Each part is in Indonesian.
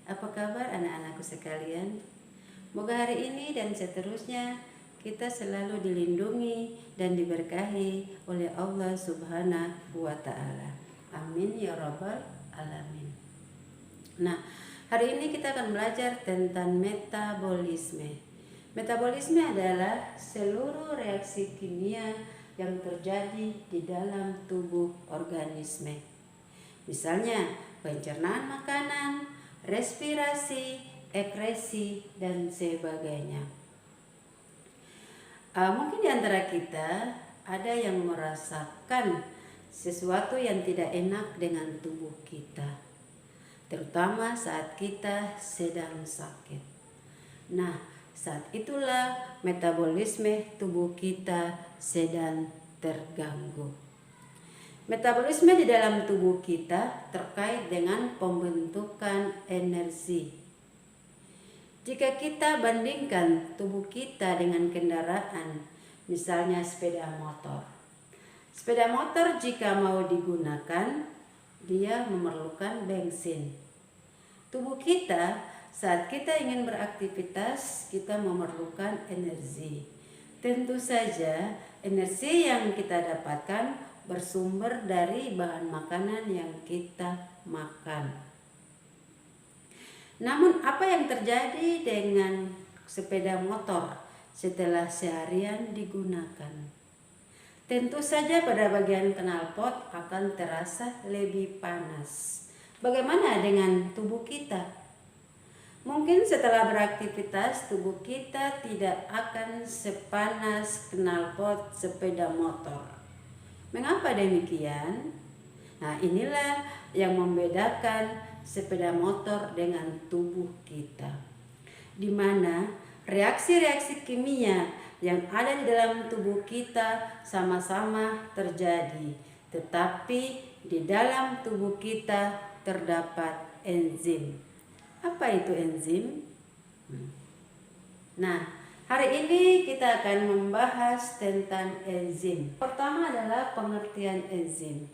Apa kabar anak-anakku sekalian? Moga hari ini dan seterusnya kita selalu dilindungi dan diberkahi oleh Allah Subhanahu wa Ta'ala. Amin ya Rabbal Alamin. Nah, hari ini kita akan belajar tentang metabolisme. Metabolisme adalah seluruh reaksi kimia yang terjadi di dalam tubuh organisme. Misalnya, pencernaan makanan, respirasi, ekresi, dan sebagainya. Mungkin di antara kita ada yang merasakan sesuatu yang tidak enak dengan tubuh kita, terutama saat kita sedang sakit. Nah, saat itulah metabolisme tubuh kita sedang terganggu. Metabolisme di dalam tubuh kita terkait dengan pembentukan energi. Jika kita bandingkan tubuh kita dengan kendaraan, misalnya sepeda motor. Sepeda motor jika mau digunakan, dia memerlukan bensin. Tubuh kita saat kita ingin beraktivitas, kita memerlukan energi. Tentu saja energi yang kita dapatkan bersumber dari bahan makanan yang kita makan. Namun apa yang terjadi dengan sepeda motor setelah seharian digunakan? Tentu saja pada bagian knalpot akan terasa lebih panas. Bagaimana dengan tubuh kita? Mungkin setelah beraktivitas tubuh kita tidak akan sepanas knalpot sepeda motor. Mengapa demikian? Nah, inilah yang membedakan sepeda motor dengan tubuh kita, di mana reaksi-reaksi kimia yang ada di dalam tubuh kita sama-sama terjadi, tetapi di dalam tubuh kita terdapat enzim. Apa itu enzim? Nah, hari ini kita akan membahas tentang enzim. Pertama adalah pengertian enzim.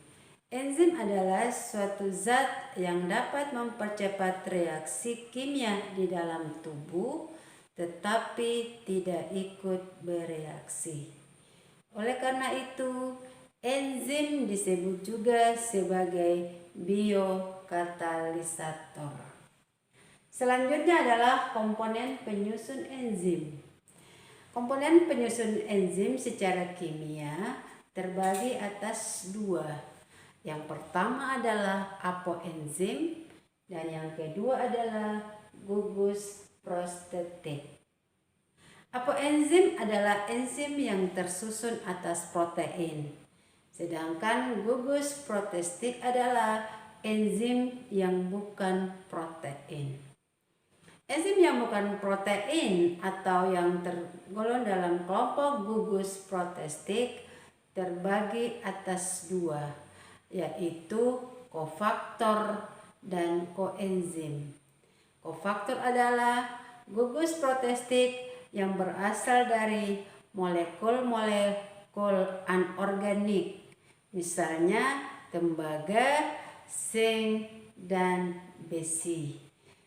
Enzim adalah suatu zat yang dapat mempercepat reaksi kimia di dalam tubuh, tetapi tidak ikut bereaksi. Oleh karena itu, enzim disebut juga sebagai biokatalisator. Selanjutnya adalah komponen penyusun enzim. Komponen penyusun enzim secara kimia terbagi atas dua. Yang pertama adalah apoenzim dan yang kedua adalah gugus prostetik. Apoenzim adalah enzim yang tersusun atas protein, sedangkan gugus prostetik adalah enzim yang bukan protein. Enzim yang bukan protein atau yang tergolong dalam kelompok gugus prostetik terbagi atas dua, yaitu kofaktor dan koenzim. Kofaktor adalah gugus prostetik yang berasal dari molekul-molekul anorganik, misalnya tembaga, zinc, dan besi.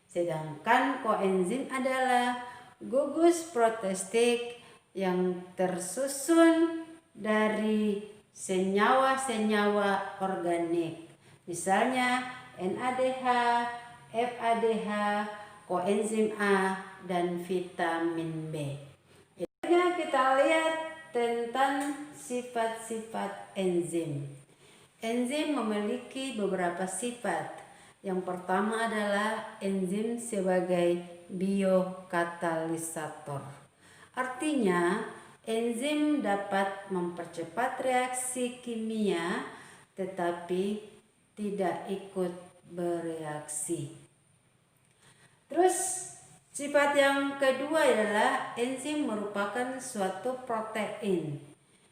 Sedangkan koenzim adalah gugus prostetik yang tersusun dari senyawa-senyawa organik, misalnya NADH, FADH, koenzim A, dan vitamin B. Selanjutnya kita lihat tentang sifat-sifat enzim. Enzim memiliki beberapa sifat. Yang pertama adalah enzim sebagai biokatalisator. Artinya, enzim dapat mempercepat reaksi kimia tetapi tidak ikut bereaksi. Terus sifat yang kedua adalah enzim merupakan suatu protein,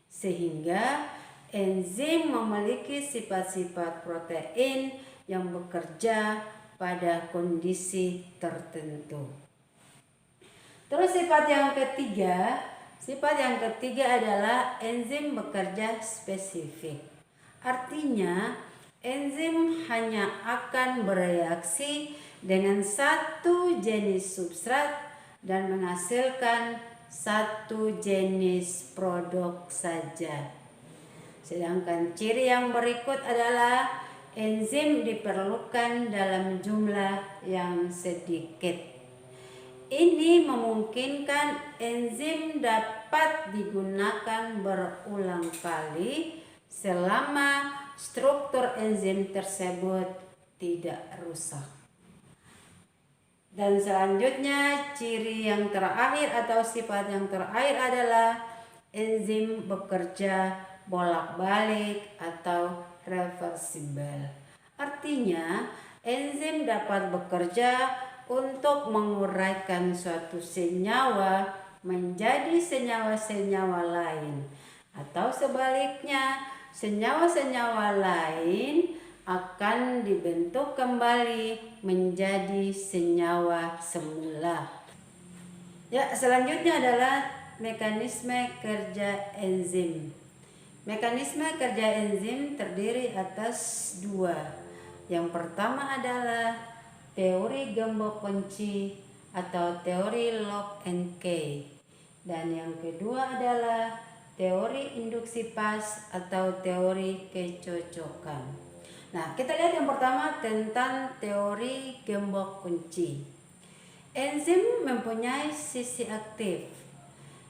sehingga enzim memiliki sifat-sifat protein yang bekerja pada kondisi tertentu. Terus sifat yang ketiga adalah enzim bekerja spesifik. Artinya enzim hanya akan bereaksi dengan satu jenis substrat dan menghasilkan satu jenis produk saja. Sedangkan ciri yang berikut adalah enzim diperlukan dalam jumlah yang sedikit. Ini memungkinkan enzim dapat digunakan berulang kali selama struktur enzim tersebut tidak rusak. Dan selanjutnya ciri yang terakhir atau sifat yang terakhir adalah enzim bekerja bolak-balik atau reversibel. Artinya, enzim dapat bekerja untuk menguraikan suatu senyawa menjadi senyawa-senyawa lain, atau sebaliknya, senyawa-senyawa lain akan dibentuk kembali menjadi senyawa semula. Ya, selanjutnya adalah mekanisme kerja enzim. Mekanisme kerja enzim terdiri atas dua. Yang pertama adalah teori gembok kunci atau teori lock and key. Dan yang kedua adalah teori induksi pas atau teori kecocokan. Nah, kita lihat yang pertama tentang teori gembok kunci. Enzim mempunyai sisi aktif.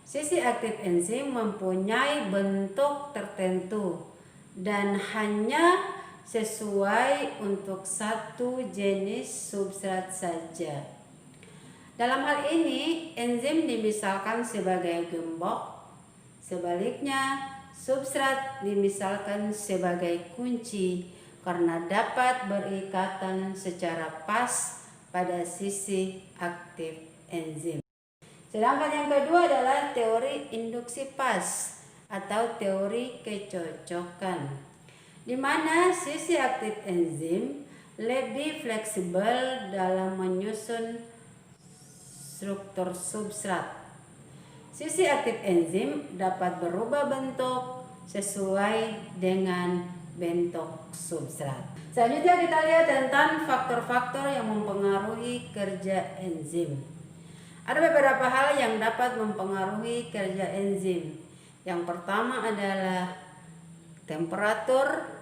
Sisi aktif enzim mempunyai bentuk tertentu dan hanya sesuai untuk satu jenis substrat saja. Dalam hal ini, enzim dimisalkan sebagai gembok, sebaliknya substrat dimisalkan sebagai kunci karena dapat berikatan secara pas pada sisi aktif enzim. Sedangkan yang kedua adalah teori induksi pas atau teori kecocokan, di mana sisi aktif enzim lebih fleksibel dalam menyusun struktur substrat. Sisi aktif enzim dapat berubah bentuk sesuai dengan bentuk substrat. Selanjutnya kita lihat tentang faktor-faktor yang mempengaruhi kerja enzim. Ada beberapa hal yang dapat mempengaruhi kerja enzim. Yang pertama adalah temperatur,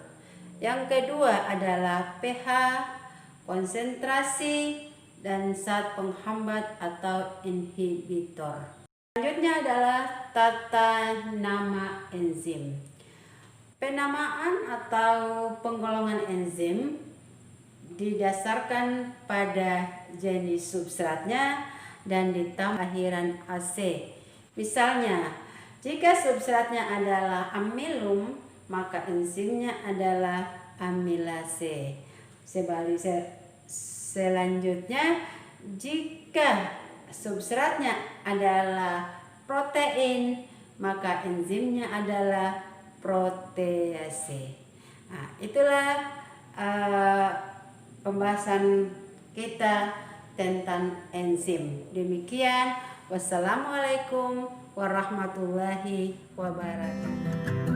yang kedua adalah pH, konsentrasi, dan zat penghambat atau inhibitor. Selanjutnya adalah tata nama enzim. Penamaan atau penggolongan enzim didasarkan pada jenis substratnya dan ditambah akhiran AC. Misalnya, jika substratnya adalah amilum, maka enzimnya adalah amilase. Selanjutnya, jika substratnya adalah protein, maka enzimnya adalah protease. Nah, itulah pembahasan kita tentang enzim. Demikian, wassalamualaikum warahmatullahi wabarakatuh.